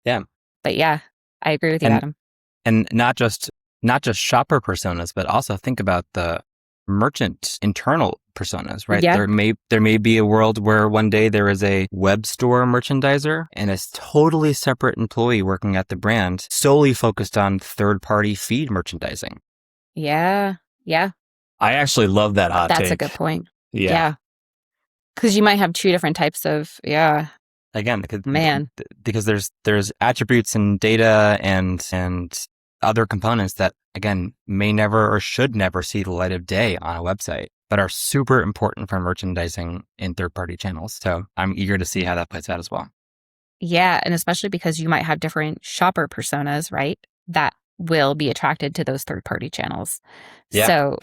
Yeah. But yeah, I agree with you, And Adam. and not just shopper personas, but also think about the merchant internal personas, right? Yeah. There may be a world where one day there is a web store merchandiser and a totally separate employee working at the brand solely focused on third-party feed merchandising. Yeah. Yeah. I actually love that hot That's take. a good point. Yeah. Yeah. Because you might have two different types of, Again, man. because there's attributes and data and other components that, again, may never or should never see the light of day on a website, but are super important for merchandising in third-party channels. So I'm eager to see how that plays out as well. Yeah. And especially because you might have different shopper personas, right? That will be attracted to those third-party channels. Yeah. So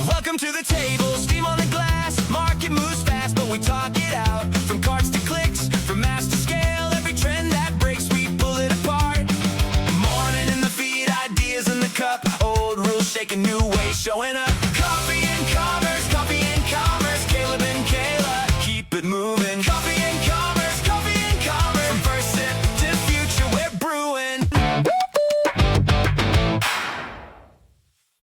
Welcome to the table, steam on the glass. Market moves fast, but we talk it out. From cards to clicks, from mass to scale. Every trend that breaks, we pull it apart. Morning in the feed, ideas in the cup. Old rules shaking, new ways showing up. Coffee and commerce, Caleb and Kayla, keep it moving. Coffee and commerce, from first sip to future, we're brewing.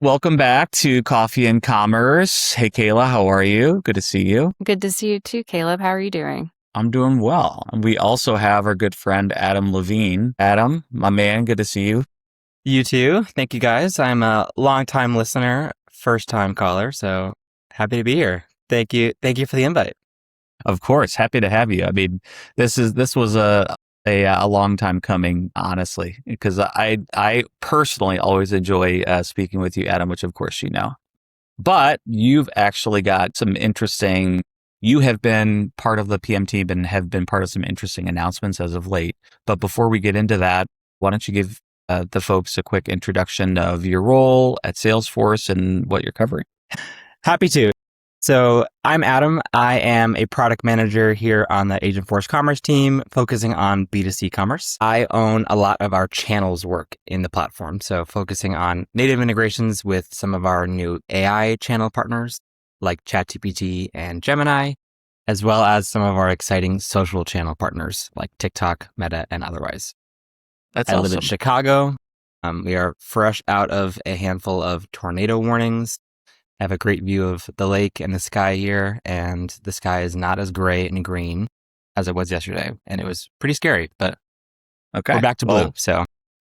Welcome back to Coffee and Commerce. Hey, Kayla, how are you? Good to see you. good to see you too, Caleb. How are you doing? I'm doing well. And we also have our good friend, Adam Levine. Adam, my man, good to see you. You too. Thank you, guys. I'm a longtime listener, first-time caller, so happy to be here. Thank you for the invite. Of course, happy to have you. I mean, this was a long time coming, honestly, because I personally always enjoy speaking with you, Adam, which of course you know. But you've actually got some interesting. You have been part of the PM team and have been part of some interesting announcements as of late. But before we get into that, why don't you give the folks a quick introduction of your role at Salesforce and what you're covering? Happy to. So I'm Adam. I am a product manager here on the Agentforce Commerce team, focusing on B2C commerce. I own a lot of our channels work in the platform. So focusing on native integrations with some of our new AI channel partners like ChatGPT and Gemini, as well as some of our exciting social channel partners like TikTok, Meta, and otherwise. That's I awesome. live in Chicago. We are fresh out of a handful of tornado warnings. I have a great view of the lake and the sky here, and the sky is not as gray and green as it was yesterday. And it was pretty scary, but Okay, we're back to blue. So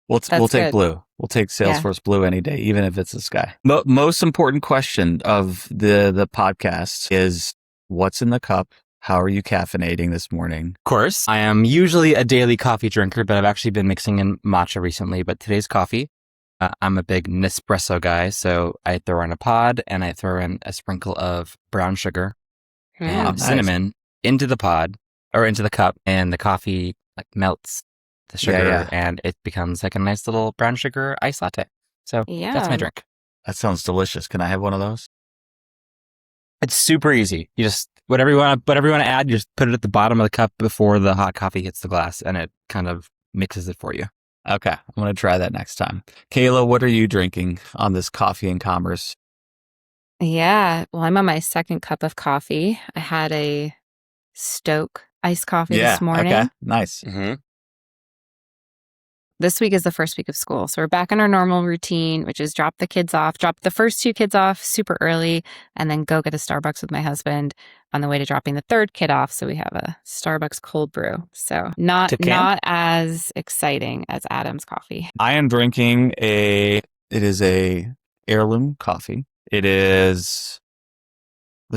we'll That's take good. blue. We'll take Salesforce Blue any day, even if it's the sky. Most important question of the podcast is, what's in the cup? How are you caffeinating this morning? of course, I am usually a daily coffee drinker, but I've actually been mixing in matcha recently. But today's coffee, I'm a big Nespresso guy, so I throw in a pod and I throw in a sprinkle of brown sugar and nice. cinnamon into the pod or into the cup, and the coffee like melts the sugar and it becomes like a nice little brown sugar ice latte. So that's my Yeah. drink. That sounds delicious. Can I have one of those? It's super easy. You just whatever you want to add, you just put it at the bottom of the cup before the hot coffee hits the glass, and it kind of mixes it for you. Okay, I'm going to try that next time. Kayla, what are you drinking on this Coffee and Commerce? Yeah. Well, I'm on my second cup of coffee. I had a Stoke iced coffee this morning. Okay, nice. Mm-hmm. This week is the first week of school. So we're back in our normal routine, which is drop the first two kids off super early, and then go get a Starbucks with my husband on the way to dropping the third kid off. So we have a Starbucks cold brew. So not as exciting as Adam's coffee. I am drinking it is a heirloom coffee. This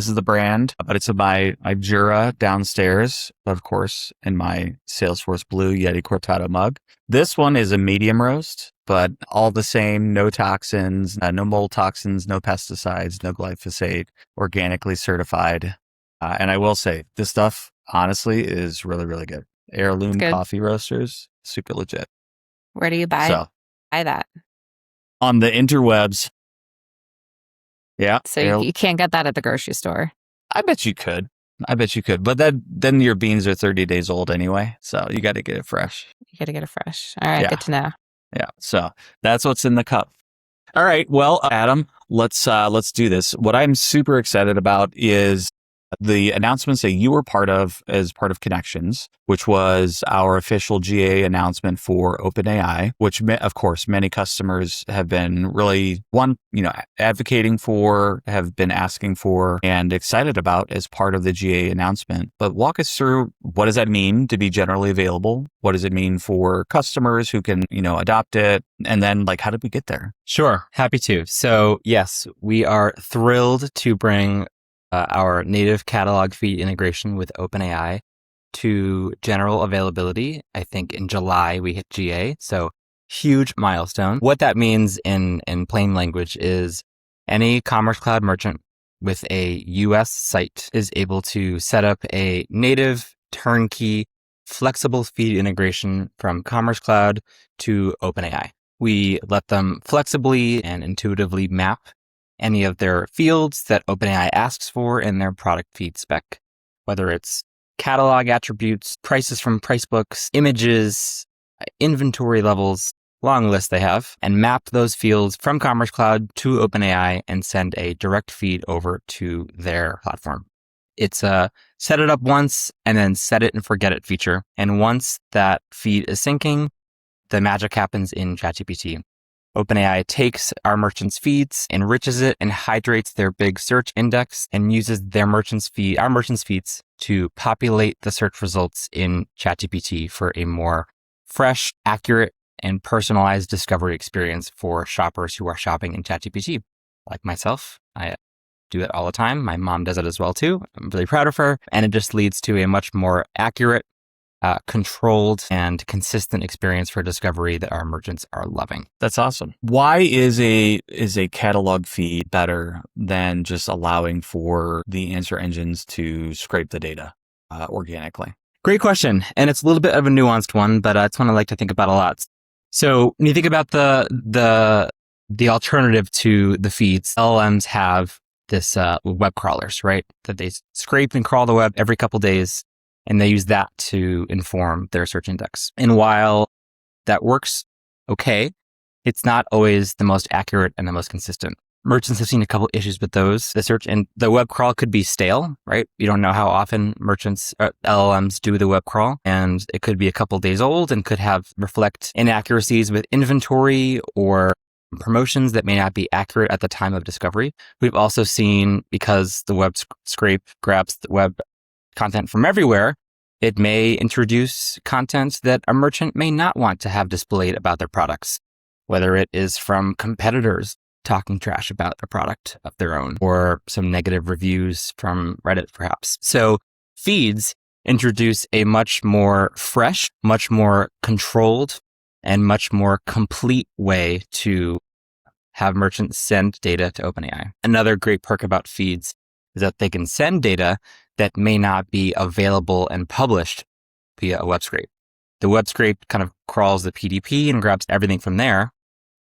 is the brand, but it's my Jura downstairs, of course, in my Salesforce Blue Yeti Cortado mug. This one is a medium roast, but all the same, no toxins, no mold toxins, no pesticides, no glyphosate, organically certified. And I will say, this stuff, honestly, is really, really good. Heirloom coffee roasters, super legit. Where do you buy that? On the interwebs. Yeah. So you can't get that at the grocery store. I bet you could. But then your beans are 30 days old anyway. So you got to get it fresh. You got to get it fresh. All right. Good to know. Yeah. So that's what's in the cup. All right. Well, Adam, let's do this. What I'm super excited about is the announcements that you were part of as part of Connections, which was our official GA announcement for OpenAI, which of course many customers have been really advocating for, have been asking for, and excited about as part of the GA announcement. But walk us through, what does that mean to be generally available? What does it mean for customers who can, adopt it? And then how did we get there? Sure. Happy to. So yes, we are thrilled to bring our native catalog feed integration with OpenAI to general availability. I think in July we hit GA. So huge milestone. What that means in plain language is any Commerce Cloud merchant with a US site is able to set up a native turnkey flexible feed integration from Commerce Cloud to OpenAI. We let them flexibly and intuitively map any of their fields that OpenAI asks for in their product feed spec, whether it's catalog attributes, prices from price books, images, inventory levels, long list they have, and map those fields from Commerce Cloud to OpenAI and send a direct feed over to their platform. It's a set it up once and then set it and forget it feature. And once that feed is syncing, the magic happens in ChatGPT. OpenAI takes our merchants' feeds, enriches it, and hydrates their big search index and uses our merchants' feeds to populate the search results in ChatGPT for a more fresh, accurate, and personalized discovery experience for shoppers who are shopping in ChatGPT. Like myself, I do it all the time. My mom does it as well too. I'm really proud of her. And it just leads to a much more accurate, controlled and consistent experience for discovery that our merchants are loving. That's awesome. Why is a catalog feed better than just allowing for the answer engines to scrape the data organically? Great question. And it's a little bit of a nuanced one, but it's one I like to think about a lot. So when you think about the alternative to the feeds, LLMs have this web crawlers, right? That they scrape and crawl the web every couple days. And they use that to inform their search index. And while that works okay, it's not always the most accurate and the most consistent. Merchants have seen a couple issues with those. The search and the web crawl could be stale, right? You don't know how often LLMs do the web crawl, and it could be a couple days old and could reflect inaccuracies with inventory or promotions that may not be accurate at the time of discovery. We've also seen, because the web scrape grabs the web content from everywhere, it may introduce content that a merchant may not want to have displayed about their products, whether it is from competitors talking trash about a product of their own or some negative reviews from Reddit, perhaps. So feeds introduce a much more fresh, much more controlled, and much more complete way to have merchants send data to OpenAI. Another great perk about feeds is that they can send data that may not be available and published via a web scrape. The web scrape kind of crawls the PDP and grabs everything from there,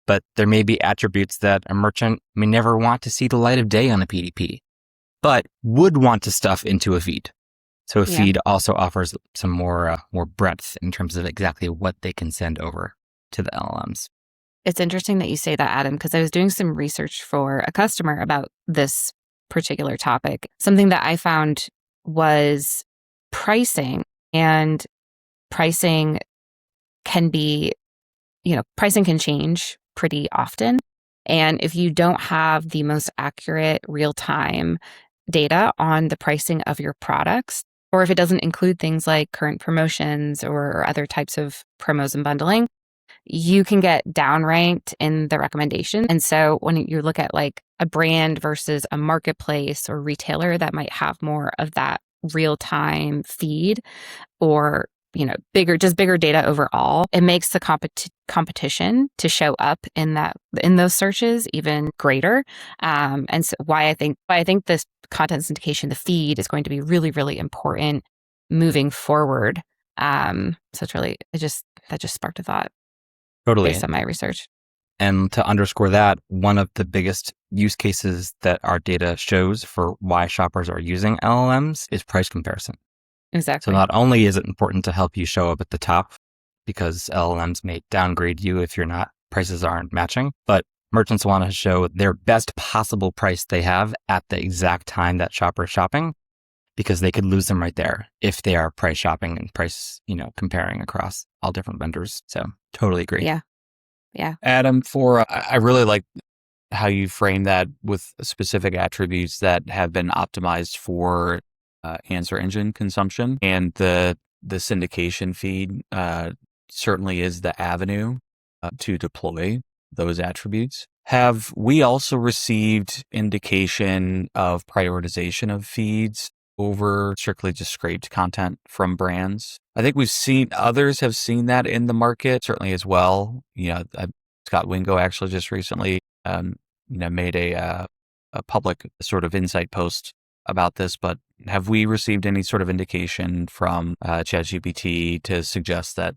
but there may be attributes that a merchant may never want to see the light of day on a PDP, but would want to stuff into a feed. So a feed also offers some more breadth in terms of exactly what they can send over to the LLMs. It's interesting that you say that, Adam, because I was doing some research for a customer about this particular topic. Something that I found was pricing, and pricing can be, pricing can change pretty often. And if you don't have the most accurate real-time data on the pricing of your products, or if it doesn't include things like current promotions or other types of promos and bundling, you can get downranked in the recommendation. And so when you look at like a brand versus a marketplace or retailer that might have more of that real-time feed, or bigger data overall, it makes the competition to show up in those searches even greater. And so why I think this content syndication, the feed, is going to be really, really important moving forward. So it's really, that just sparked a thought. Totally. Based on my research. And to underscore that, one of the biggest use cases that our data shows for why shoppers are using LLMs is price comparison. Exactly. So not only is it important to help you show up at the top, because LLMs may downgrade you if prices aren't matching, but merchants want to show their best possible price they have at the exact time that shopper is shopping. because they could lose them right there if they are price shopping and price, comparing across all different vendors. So totally agree. Yeah. Yeah. Adam, I really like how you frame that with specific attributes that have been optimized for answer engine consumption, and the syndication feed certainly is the avenue to deploy those attributes. Have we also received indication of prioritization of feeds over strictly just scraped content from brands? I think others have seen that in the market, certainly as well. Scott Wingo actually just recently, made a public sort of insight post about this, but have we received any sort of indication from ChatGPT to suggest that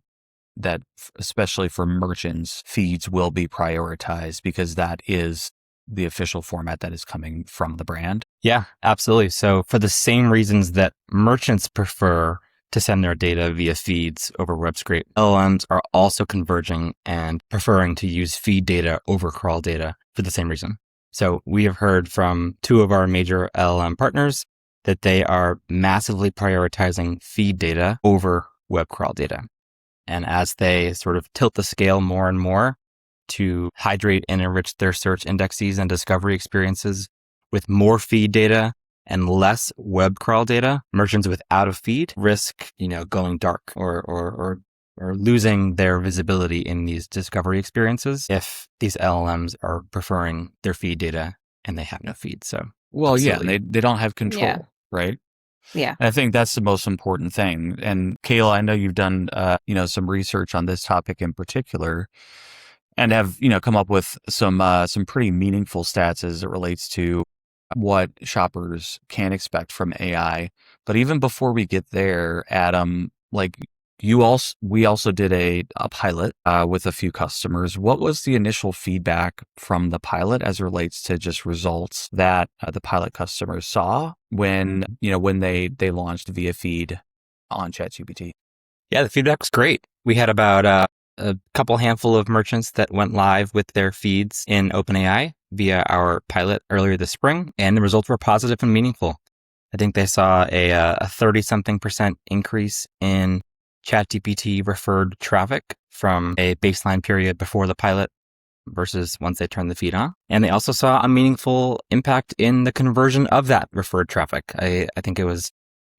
especially for merchants, feeds will be prioritized because that is the official format that is coming from the brand? Yeah, absolutely. So for the same reasons that merchants prefer to send their data via feeds over web scrape, LLMs are also converging and preferring to use feed data over crawl data for the same reason. So we have heard from 2 of our major LLM partners that they are massively prioritizing feed data over web crawl data. And as they sort of tilt the scale more and more to hydrate and enrich their search indexes and discovery experiences with more feed data and less web crawl data, merchants without a feed risk, going dark or losing their visibility in these discovery experiences if these LLMs are preferring their feed data and they have no feed. So, well, absolutely. yeah, they don't have control, right? Yeah. I think that's the most important thing. And Kayla, I know you've done, some research on this topic in particular, and have, come up with some pretty meaningful stats as it relates to what shoppers can expect from AI. But even before we get there, Adam, we also did a pilot with a few customers. What was the initial feedback from the pilot as it relates to just results that the pilot customers saw when they launched via feed on ChatGPT? Yeah, the feedback was great. We had about a couple handful of merchants that went live with their feeds in OpenAI via our pilot earlier this spring, and the results were positive and meaningful. I think they saw a 30-something% increase in ChatGPT referred traffic from a baseline period before the pilot versus once they turned the feed on. And they also saw a meaningful impact in the conversion of that referred traffic. I think it was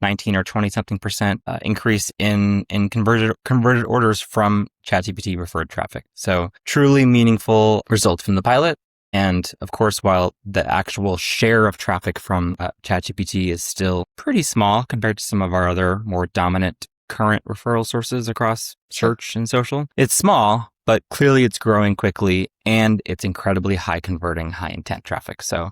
19 or 20-something% increase in converted orders from ChatGPT referred traffic. So truly meaningful results from the pilot. And of course, while the actual share of traffic from ChatGPT is still pretty small compared to some of our other more dominant current referral sources across search and social, it's small, but clearly it's growing quickly and it's incredibly high converting, high intent traffic. So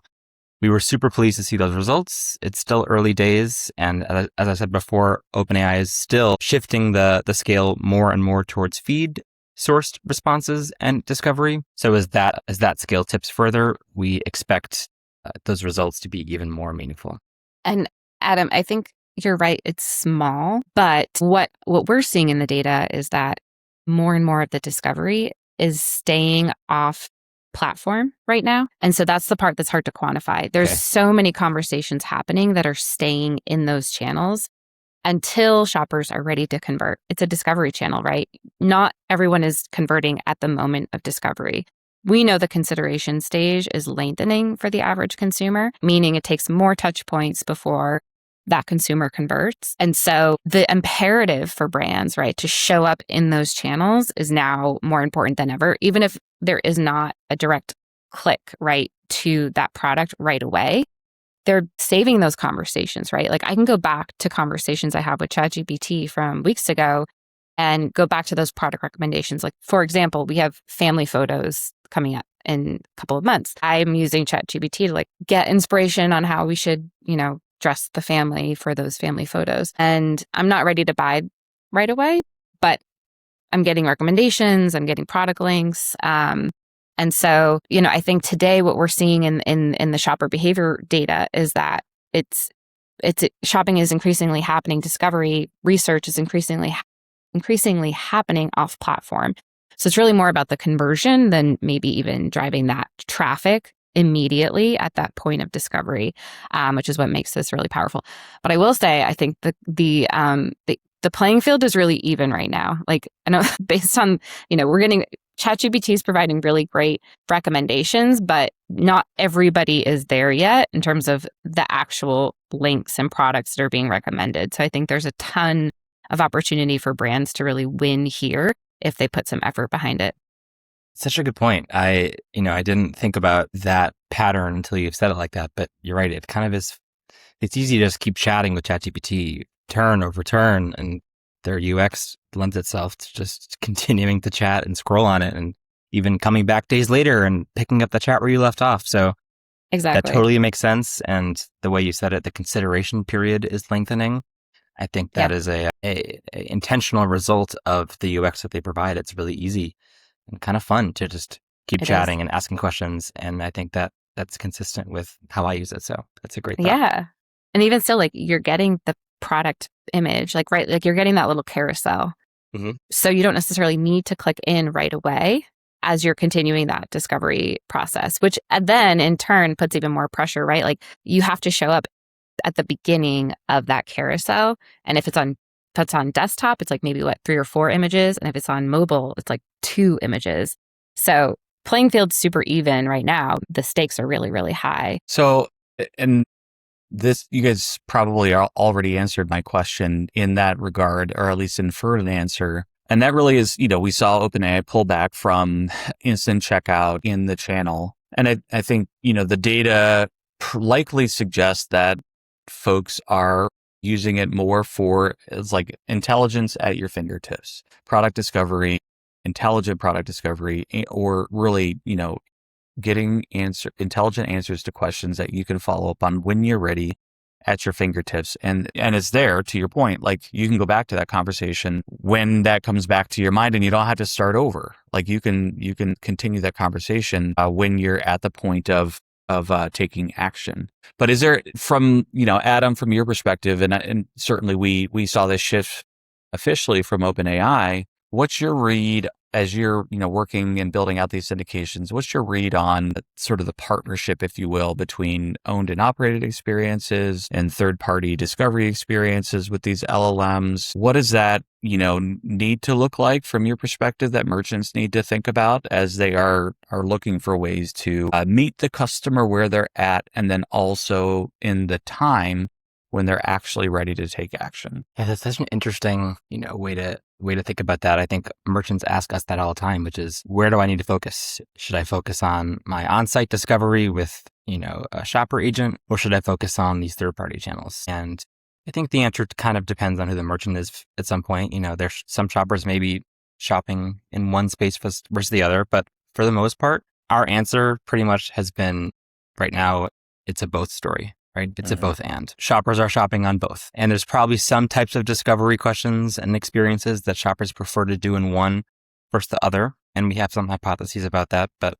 we were super pleased to see those results. It's still early days. And as I said before, OpenAI is still shifting the scale more and more towards feed sourced responses and discovery. So as that scale tips further, we expect those results to be even more meaningful. And Adam, I think you're right. It's small, but what we're seeing in the data is that more and more of the discovery is staying off platform right now. And so that's the part that's hard to quantify. There's so many conversations happening that are staying in those channels until shoppers are ready to convert. It's a discovery channel, right? Not everyone is converting at the moment of discovery. We know the consideration stage is lengthening for the average consumer, meaning it takes more touch points before that consumer converts. And so the imperative for brands, right, to show up in those channels is now more important than ever, even if there is not a direct click, right, to that product right away. They're saving those conversations, right? Like I can go back to conversations I have with ChatGPT from weeks ago and go back to those product recommendations. Like, for example, we have family photos coming up in a couple of months. I'm using ChatGPT to get inspiration on how we should, dress the family for those family photos. And I'm not ready to buy right away, but I'm getting recommendations, I'm getting product links. And so, I think today what we're seeing in the shopper behavior data is that it's shopping is increasingly happening. Discovery research is increasingly happening off platform. So it's really more about the conversion than maybe even driving that traffic immediately at that point of discovery, which is what makes this really powerful. But I will say, I think the playing field is really even right now. Like, I know based on, we're getting ChatGPT is providing really great recommendations, but not everybody is there yet in terms of the actual links and products that are being recommended. So I think there's a ton of opportunity for brands to really win here if they put some effort behind it. Such a good point. I didn't think about that pattern until you've said it like that, but you're right. It kind of is, it's easy to just keep chatting with ChatGPT, turn over turn, and their UX lends itself to just continuing to chat and scroll on it and even coming back days later and picking up the chat where you left off. So Exactly. that totally makes sense. And the way you said it, the consideration period is lengthening. I think that is a intentional result of the UX that they provide. It's really easy and kind of fun to just keep chatting and asking questions. And I think that that's consistent with how I use it. So that's a great thought. Yeah. And even still, like, you're getting the product image, like, right, like you're getting that little carousel. Mm-hmm. So you don't necessarily need to click in right away as you're continuing that discovery process, which then in turn puts even more pressure, right? Like, you have to show up at the beginning of that carousel. And if it's on desktop, it's like maybe 3 or 4 images. And if it's on mobile, it's like 2 images. So playing field's super even right now. The stakes are really, really high. So, and this, you guys probably already answered my question in that regard, or at least inferred an answer. And that really is, we saw OpenAI pull back from instant checkout in the channel. And I think, the data likely suggests that folks are using it more for, it's like intelligence at your fingertips, product discovery, intelligent product discovery, or really, getting intelligent answers to questions that you can follow up on when you're ready at your fingertips. And it's there, to your point, like you can go back to that conversation when that comes back to your mind and you don't have to start over. Like you can continue that conversation when you're at the point of taking action. But is there, from, Adam, from your perspective, and certainly we saw this shift officially from OpenAI, what's your read as you're, working and building out these syndications? What's your read on sort of the partnership, if you will, between owned and operated experiences and third-party discovery experiences with these LLMs? What does that, need to look like from your perspective that merchants need to think about as they are looking for ways to meet the customer where they're at, and then also in the time when they're actually ready to take action? Yeah, that's such an interesting, way to think about that. I think merchants ask us that all the time, which is, where do I need to focus? Should I focus on my on-site discovery with, a shopper agent, or should I focus on these third-party channels? And I think the answer kind of depends on who the merchant is at some point. There's some shoppers may be shopping in one space versus the other, but for the most part, our answer pretty much has been, right now, it's a both story. Right? It's a both and. Shoppers are shopping on both. And there's probably some types of discovery questions and experiences that shoppers prefer to do in one versus the other. And we have some hypotheses about that. But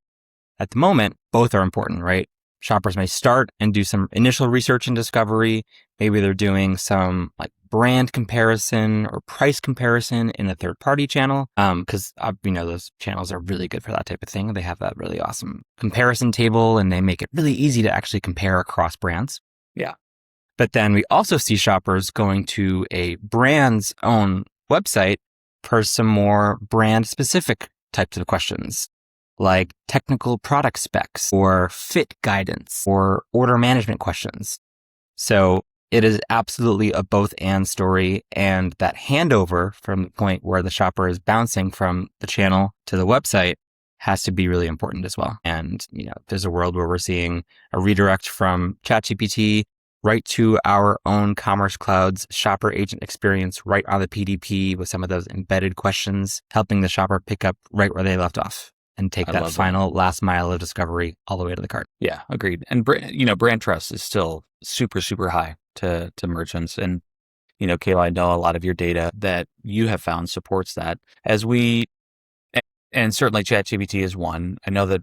at the moment, both are important, right? Shoppers may start and do some initial research and discovery. Maybe they're doing some like brand comparison or price comparison in a third-party channel. Because, those channels are really good for that type of thing. They have that really awesome comparison table and they make it really easy to actually compare across brands. Yeah. But then we also see shoppers going to a brand's own website for some more brand specific types of questions, like technical product specs or fit guidance or order management questions. So it is absolutely a both and story. And that handover from the point where the shopper is bouncing from the channel to the website has to be really important as well. And, there's a world where we're seeing a redirect from ChatGPT right to our own Commerce Cloud's shopper agent experience right on the PDP with some of those embedded questions, helping the shopper pick up right where they left off and take that final last mile of discovery all the way to the cart. Yeah, agreed. And, brand trust is still super, super high to merchants. And, Kayla, I know a lot of your data that you have found supports that. And certainly ChatGPT is one. I know that,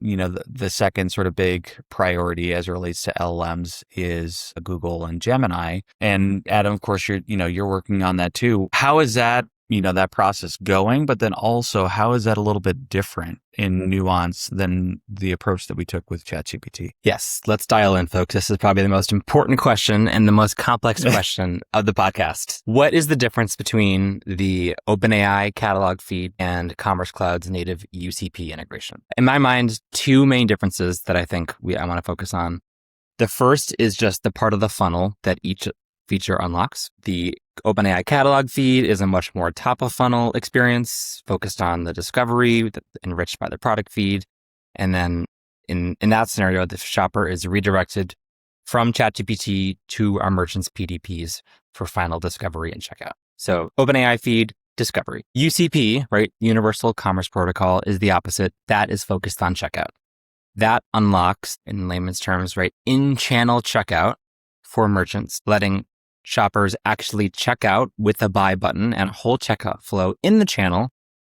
the second sort of big priority as it relates to LLMs is Google and Gemini. And Adam, of course, you're working on that too. How is that that process going, but then also how is that a little bit different in nuance than the approach that we took with ChatGPT? Yes, let's dial in, folks. This is probably the most important question and the most complex question of the podcast. What is the difference between the OpenAI catalog feed and Commerce Cloud's native UCP integration? In my mind, two main differences that I think I want to focus on. The first is just the part of the funnel that each feature unlocks. The OpenAI catalog feed is a much more top of funnel experience focused on the discovery, enriched by the product feed. And then in that scenario, the shopper is redirected from ChatGPT to our merchants' PDPs for final discovery and checkout. So OpenAI feed, discovery. UCP, right? Universal Commerce Protocol is the opposite. That is focused on checkout. That unlocks, in layman's terms, right, in-channel checkout for merchants, letting shoppers actually check out with a buy button and whole checkout flow in the channel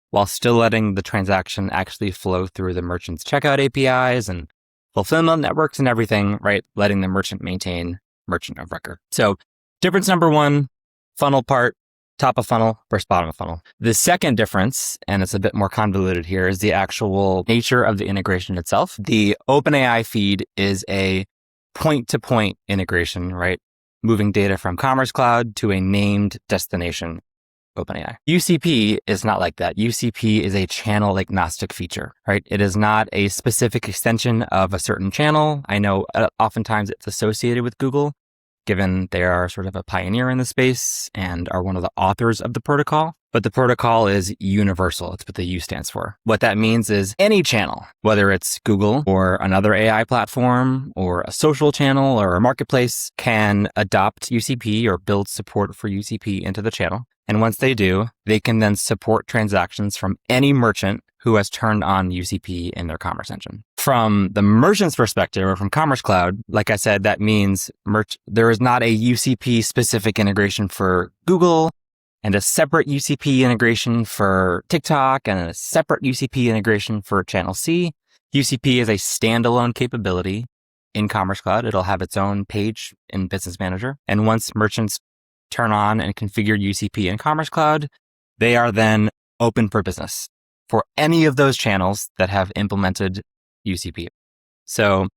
while still letting the transaction actually flow through the merchant's checkout APIs and fulfillment networks and everything, right? Letting the merchant maintain merchant of record. So difference number one, funnel part, top of funnel versus bottom of funnel. The second difference, and it's a bit more convoluted here, is the actual nature of the integration itself. The OpenAI feed is a point-to-point integration, right? Moving data from Commerce Cloud to a named destination, OpenAI. UCP is not like that. UCP is a channel agnostic feature, right? It is not a specific extension of a certain channel. I know oftentimes it's associated with Google, given they are sort of a pioneer in the space and are one of the authors of the protocol. But the protocol is universal. It's what the U stands for. What that means is any channel, whether it's Google or another AI platform or a social channel or a marketplace, can adopt UCP or build support for UCP into the channel. And once they do, they can then support transactions from any merchant who has turned on UCP in their commerce engine. From the merchant's perspective or from Commerce Cloud, like I said, that means there is not a UCP specific integration for Google and a separate UCP integration for TikTok and a separate UCP integration for Channel C. UCP is a standalone capability in Commerce Cloud. It'll have its own page in Business Manager. And once merchants turn on and configure UCP in Commerce Cloud, they are then open for business for any of those channels that have implemented UCP. So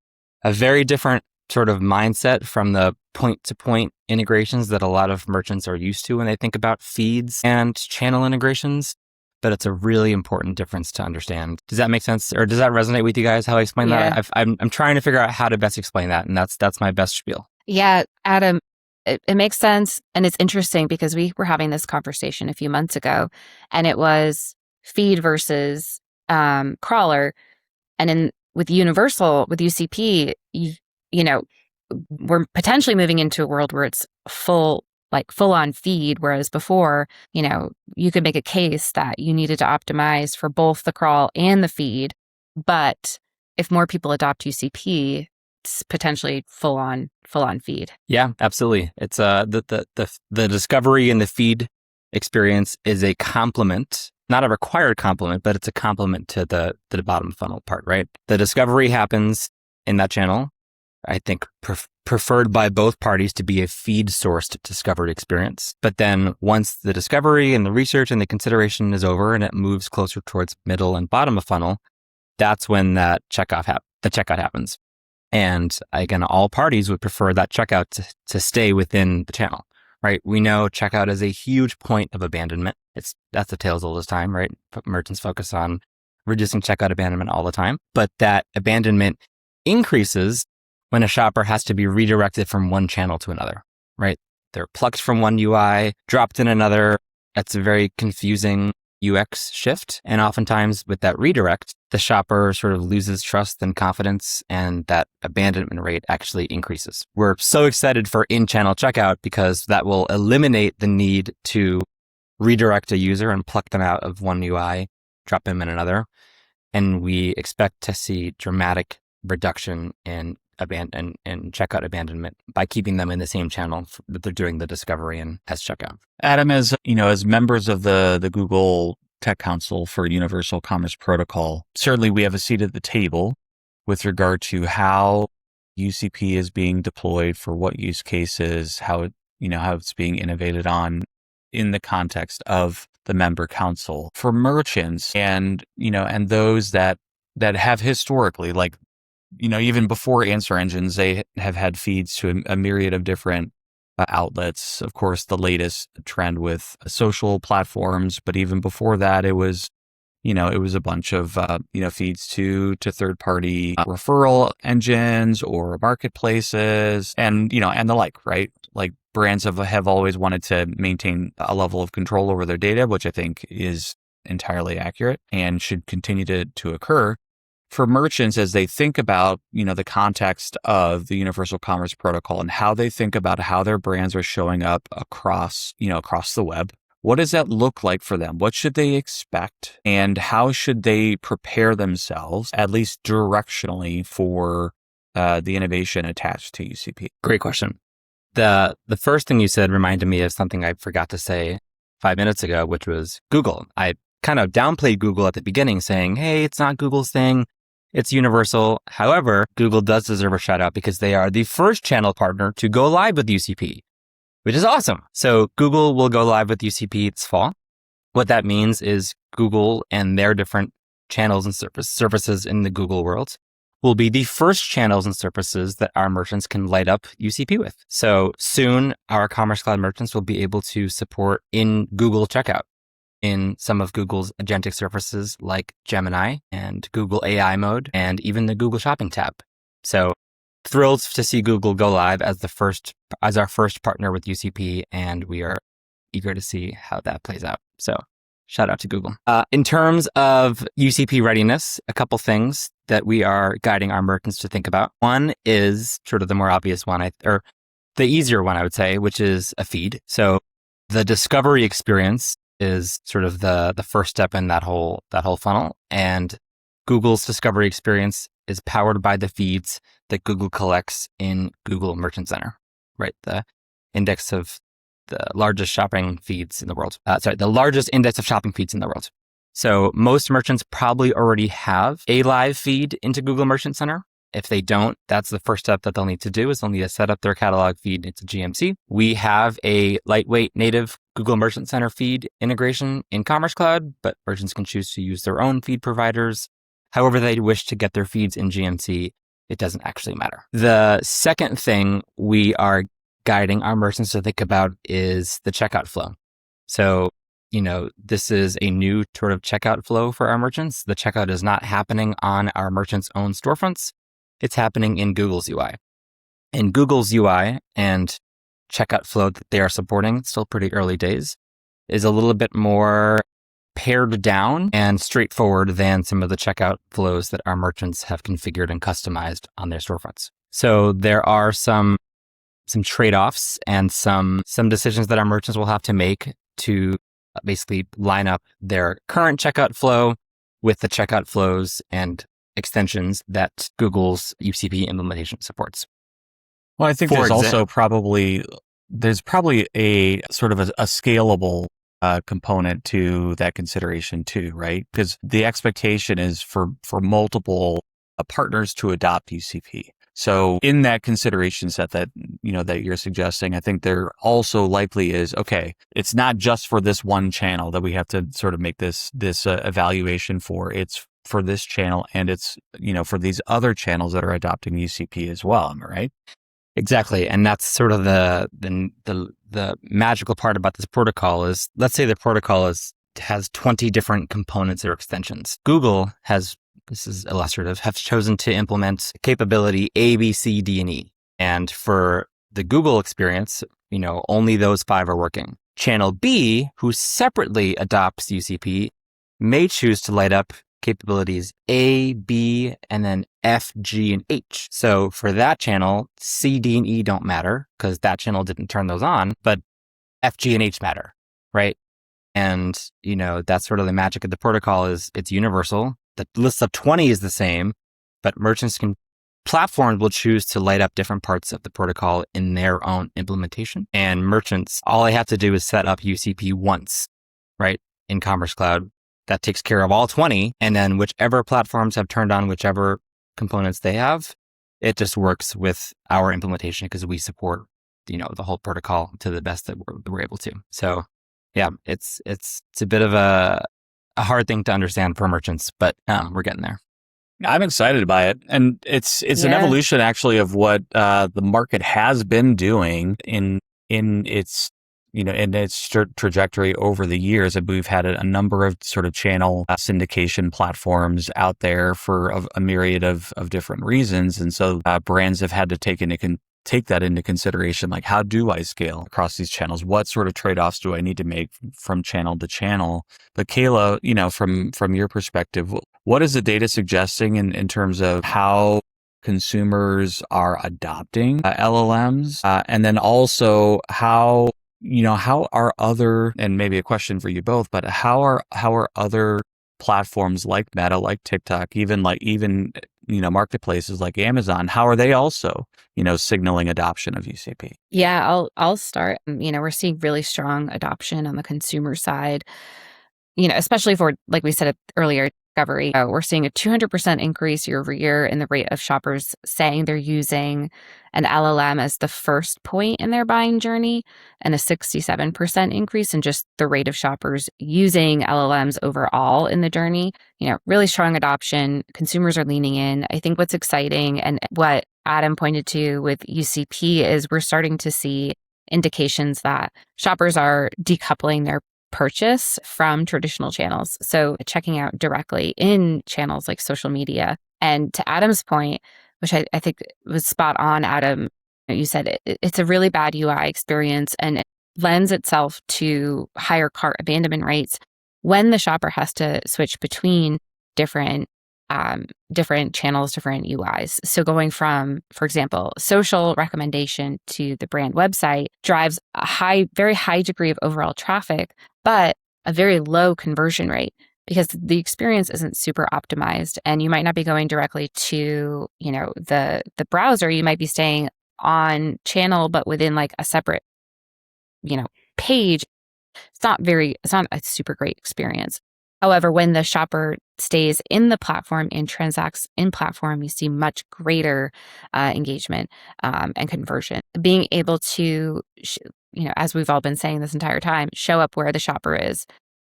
a very different sort of mindset from the point-to-point integrations that a lot of merchants are used to when they think about feeds and channel integrations. But it's a really important difference to understand. Does that make sense? Or does that resonate with you guys, how I explain that? I'm trying to figure out how to best explain that. And that's my best spiel. Yeah, Adam, it makes sense. And it's interesting because we were having this conversation a few months ago, and it was feed versus crawler. And with UCP, you know, we're potentially moving into a world where it's full on feed, whereas before, you could make a case that you needed to optimize for both the crawl and the feed. But if more people adopt UCP, it's potentially full on feed. Yeah, absolutely. It's the discovery and the feed experience is a complement, not a required complement, but it's a complement to the bottom funnel part, right? The discovery happens in that channel. I think preferred by both parties to be a feed-sourced discovered experience. But then once the discovery and the research and the consideration is over and it moves closer towards middle and bottom of funnel, that's when the checkout happens. And again, all parties would prefer that checkout to stay within the channel, right? We know checkout is a huge point of abandonment. That's the tale as old as time, right? Merchants focus on reducing checkout abandonment all the time, but that abandonment increases when a shopper has to be redirected from one channel to another, right? They're plucked from one UI, dropped in another. That's a very confusing UX shift. And oftentimes with that redirect, the shopper sort of loses trust and confidence, and that abandonment rate actually increases. We're so excited for in-channel checkout because that will eliminate the need to redirect a user and pluck them out of one UI, drop them in another. And we expect to see dramatic reduction in checkout abandonment by keeping them in the same channel that they're doing the discovery and as checkout. Adam, as members of the Google Tech Council for Universal Commerce Protocol, certainly we have a seat at the table with regard to how UCP is being deployed for what use cases, how it's being innovated on. in the context of the member council. For merchants and those that have historically, like, even before answer engines, they have had feeds to a myriad of different outlets. Of course, the latest trend with social platforms, but even before that, it was a bunch of, feeds to third-party referral engines or marketplaces and the like, right? Like brands have always wanted to maintain a level of control over their data, which I think is entirely accurate and should continue to occur. For merchants, as they think about, the context of the Universal Commerce Protocol and how they think about how their brands are showing up across the web, what does that look like for them? What should they expect? And how should they prepare themselves, at least directionally, for the innovation attached to UCP? Great question. The first thing you said reminded me of something I forgot to say 5 minutes ago, which was Google. I kind of downplayed Google at the beginning, saying, hey, it's not Google's thing. It's universal. However, Google does deserve a shout out because they are the first channel partner to go live with UCP, which is awesome. So Google will go live with UCP this fall. What that means is Google and their different channels and services in the Google world will be the first channels and services that our merchants can light up UCP with. So soon, our Commerce Cloud merchants will be able to support in Google Checkout in some of Google's agentic services like Gemini and Google AI mode and even the Google Shopping tab. So thrilled to see Google go live as our first partner with UCP, and we are eager to see how that plays out. So shout out to Google. In terms of UCP readiness, a couple things that we are guiding our merchants to think about. One is sort of the more obvious one, or the easier one, I would say, which is a feed. So the discovery experience is sort of the first step in that whole funnel. And Google's discovery experience is powered by the feeds that Google collects in Google Merchant Center, right? The index of the largest shopping feeds in the world. The largest index of shopping feeds in the world. So most merchants probably already have a live feed into Google Merchant Center. If they don't, that's the first step that they'll need to do is they'll need to set up their catalog feed into GMC. We have a lightweight native Google Merchant Center feed integration in Commerce Cloud, but merchants can choose to use their own feed providers. However they wish to get their feeds in GMC, it doesn't actually matter. The second thing we are guiding our merchants to think about is the checkout flow. So, this is a new sort of checkout flow for our merchants. The checkout is not happening on our merchants' own storefronts. It's happening in Google's UI. In Google's UI and checkout flow that they are supporting, still pretty early days, is a little bit more pared down and straightforward than some of the checkout flows that our merchants have configured and customized on their storefronts. So there are some trade-offs and some decisions that our merchants will have to make to basically line up their current checkout flow with the checkout flows and extensions that Google's UCP implementation supports. Well, I think there's probably a sort of a scalable component to that consideration too, right? Because the expectation is for multiple partners to adopt UCP. So in that consideration set that you're suggesting, I think there also likely is, okay, it's not just for this one channel that we have to sort of make this evaluation for. It's for this channel and it's, for these other channels that are adopting UCP as well. Am I right? Exactly. And that's sort of the magical part about this protocol is, let's say the protocol has 20 different components or extensions. Google has, this is illustrative, have chosen to implement capability A, B, C, D, and E. And for the Google experience, only those 5 are working. Channel B, who separately adopts UCP, may choose to light up capabilities A, B, and then F, G, and H. So for that channel, C, D, and E don't matter because that channel didn't turn those on, but F, G, and H matter, right? And, that's sort of the magic of the protocol is it's universal. The list of 20 is the same, but platforms will choose to light up different parts of the protocol in their own implementation. And merchants, all they have to do is set up UCP once, right? In Commerce Cloud. That takes care of all 20. And then whichever platforms have turned on whichever components they have, it just works with our implementation because we support, the whole protocol to the best that we're able to. So Yeah, it's a bit of a hard thing to understand for merchants, but we're getting there. I'm excited by it, and it's an Yeah. evolution actually of what the market has been doing in its in its trajectory over the years. And we've had a number of sort of channel syndication platforms out there for a myriad of different reasons, and so brands have had to take that into consideration. Like, how do I scale across these channels? What sort of trade-offs do I need to make from channel to channel? But Kayla, from your perspective, what is the data suggesting in terms of how consumers are adopting LLMs? And then also how are other, and maybe a question for you both, but how are other platforms like Meta, like TikTok, even marketplaces like Amazon, how are they also, signaling adoption of UCP? Yeah, I'll start. We're seeing really strong adoption on the consumer side. Especially for, like we said earlier, discovery. We're seeing a 200% increase year over year in the rate of shoppers saying they're using an LLM as the first point in their buying journey, and a 67% increase in just the rate of shoppers using LLMs overall in the journey. Really strong adoption. Consumers are leaning in. I think what's exciting, and what Adam pointed to with UCP, is we're starting to see indications that shoppers are decoupling their purchase from traditional channels. So checking out directly in channels like social media. And to Adam's point, which I think was spot on, Adam, you said it's a really bad UI experience, and it lends itself to higher cart abandonment rates when the shopper has to switch between different channels, different UIs. So going from, for example, social recommendation to the brand website drives a very high degree of overall traffic, but a very low conversion rate because the experience isn't super optimized, and you might not be going directly to, the browser. You might be staying on channel, but within like a separate, page. It's not a super great experience. However, when the shopper stays in the platform and transacts in platform, you see much greater engagement and conversion. Being able to, as we've all been saying this entire time, show up where the shopper is.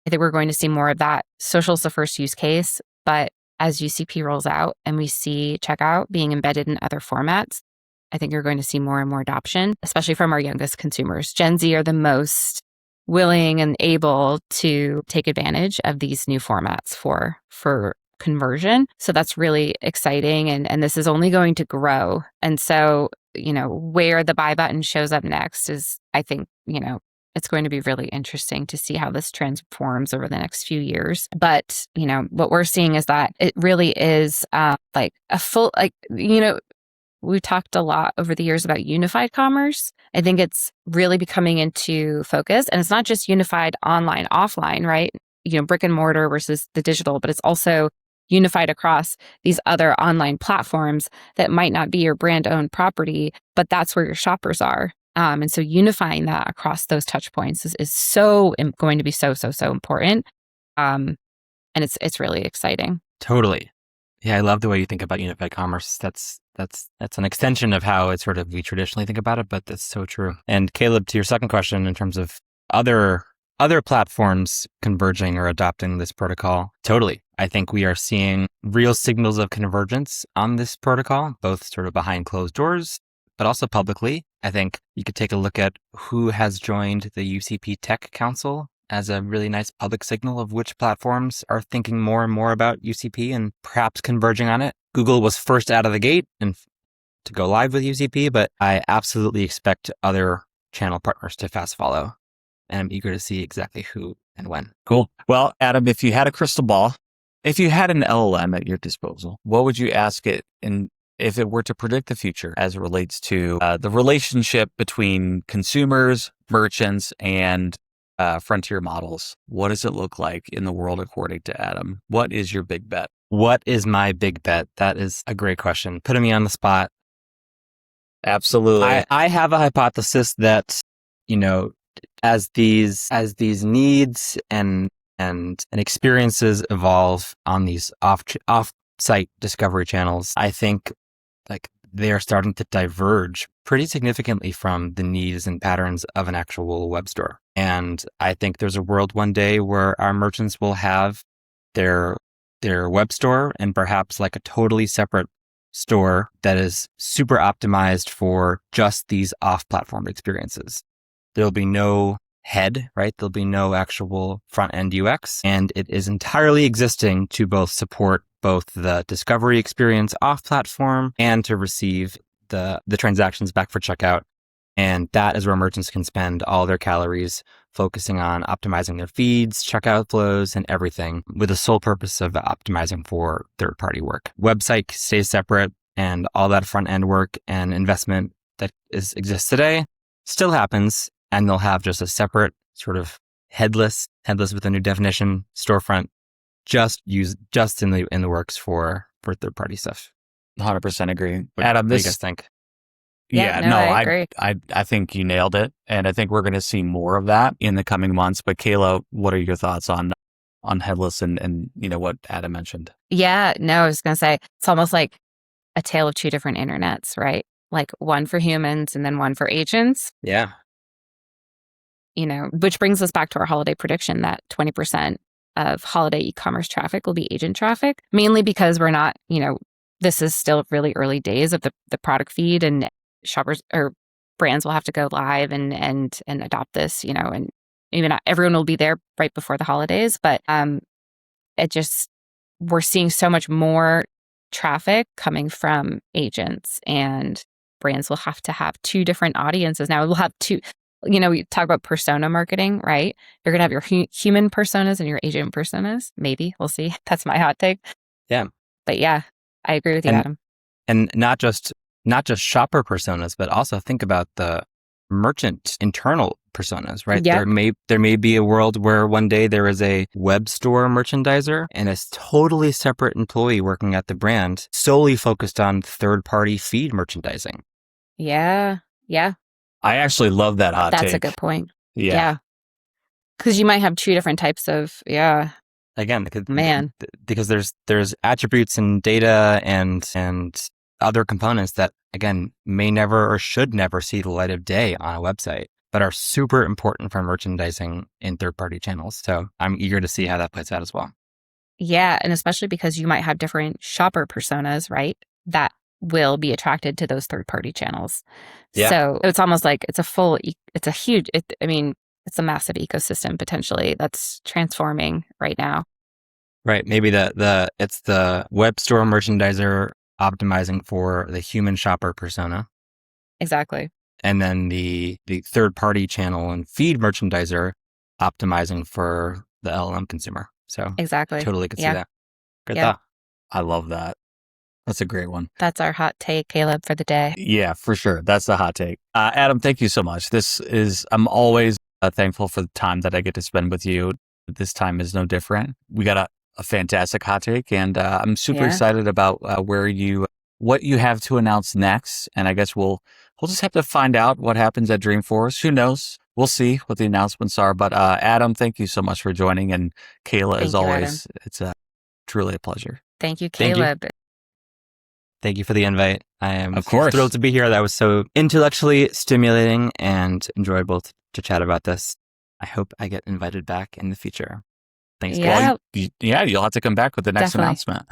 I think we're going to see more of that. Social's the first use case, but as UCP rolls out and we see checkout being embedded in other formats, I think you're going to see more and more adoption, especially from our youngest consumers. Gen Z are the most willing and able to take advantage of these new formats for conversion. So that's really exciting. And this is only going to grow. And so, where the buy button shows up next is, I think, it's going to be really interesting to see how this transforms over the next few years. But, what we're seeing is that it really is like a full, we've talked a lot over the years about unified commerce. I think it's really becoming into focus, and it's not just unified online, offline, right? Brick and mortar versus the digital, but it's also unified across these other online platforms that might not be your brand owned property, but that's where your shoppers are. And so unifying that across those touch points is going to be so important. And it's really exciting. Totally. Yeah, I love the way you think about unified commerce. That's an extension of how it's we traditionally think about it, but that's so true. And Caleb, to your second question, in terms of other platforms converging or adopting this protocol, totally. I think we are seeing real signals of convergence on this protocol, both sort of behind closed doors, but also publicly. I think you could take a look at who has joined the UCP Tech Council as a really nice public signal of which platforms are thinking more and more about UCP and perhaps converging on it. Google was first out of the gate and to go live with UCP, but I absolutely expect other channel partners to fast follow. And I'm eager to see exactly who and when. Cool. Well, Adam, if you had a crystal ball, if you had an LLM at your disposal, what would you ask it? And if it were to predict the future as it relates to the relationship between consumers, merchants, and frontier models, what does it look like in the world according to Adam? What is your big bet? What is my big bet? That is a great question. Putting me on the spot. Absolutely. I have a hypothesis that, as these needs and experiences evolve on these off-site discovery channels, I think they are starting to diverge pretty significantly from the needs and patterns of an actual web store. And I think there's a world one day where our merchants will have their web store and perhaps like a totally separate store that is super optimized for just these off-platform experiences. There'll be no head, right? There'll be no actual front-end UX, and it is entirely existing to both support both the discovery experience off-platform and to receive the transactions back for checkout. And that is where merchants can spend all their calories focusing on optimizing their feeds, checkout flows, and everything with the sole purpose of optimizing for third-party work. Website stays separate, and all that front-end work and investment that exists today still happens, and they'll have just a separate sort of headless with a new definition storefront just in the works for third-party stuff. 100% agree. What Adam, do you guys think? Yeah, no, I agree. I think you nailed it. And I think we're going to see more of that in the coming months. But Kayla, what are your thoughts on headless and what Adam mentioned? Yeah, no, I was going to say, it's almost like a tale of two different internets, right? Like one for humans and then one for agents. Yeah. Which brings us back to our holiday prediction that 20% of holiday e-commerce traffic will be agent traffic, mainly because we're not, this is still really early days of the product feed, and shoppers or brands will have to go live and adopt this, and maybe not everyone will be there right before the holidays, but we're seeing so much more traffic coming from agents, and brands will have to have two different audiences. Now we'll have two, we talk about persona marketing, right? You're going to have your human personas and your agent personas. Maybe, we'll see. That's my hot take. Yeah. But yeah, I agree with you, Adam. And not just shopper personas, but also think about the merchant internal personas, right? Yeah. There may be a world where one day there is a web store merchandiser and a totally separate employee working at the brand solely focused on third-party feed merchandising. Yeah. Yeah. I actually love that hot take. That's a good point. Yeah. Because you might have two different types of, Again, man, because there's attributes and data and other components that, again, may never or should never see the light of day on a website, but are super important for merchandising in third-party channels. So I'm eager to see how that plays out as well. Yeah, and especially because you might have different shopper personas, right? That will be attracted to those third-party channels. Yeah. So it's almost like it's a massive ecosystem potentially that's transforming right now. Right. Maybe it's the web store merchandiser optimizing for the human shopper persona. Exactly. And then the third-party channel and feed merchandiser optimizing for the LLM consumer. So exactly. Totally could see that. Good Yeah. thought. I love that. That's a great one. That's our hot take, Caleb, for the day. Yeah, for sure. That's the hot take. Adam, thank you so much. I'm always thankful for the time that I get to spend with you. This time is no different. We got a fantastic hot take, and I'm super excited about what you have to announce next. And I guess we'll just have to find out what happens at Dreamforce. Who knows? We'll see what the announcements are. But Adam, thank you so much for joining, and Kayla, as always, it's truly a pleasure. Thank you, Caleb. Thank you for the invite. I am of course thrilled to be here. That was so intellectually stimulating and enjoyable to chat about this. I hope I get invited back in the future. Thanks, guys. Yeah, you'll have to come back with the next announcement.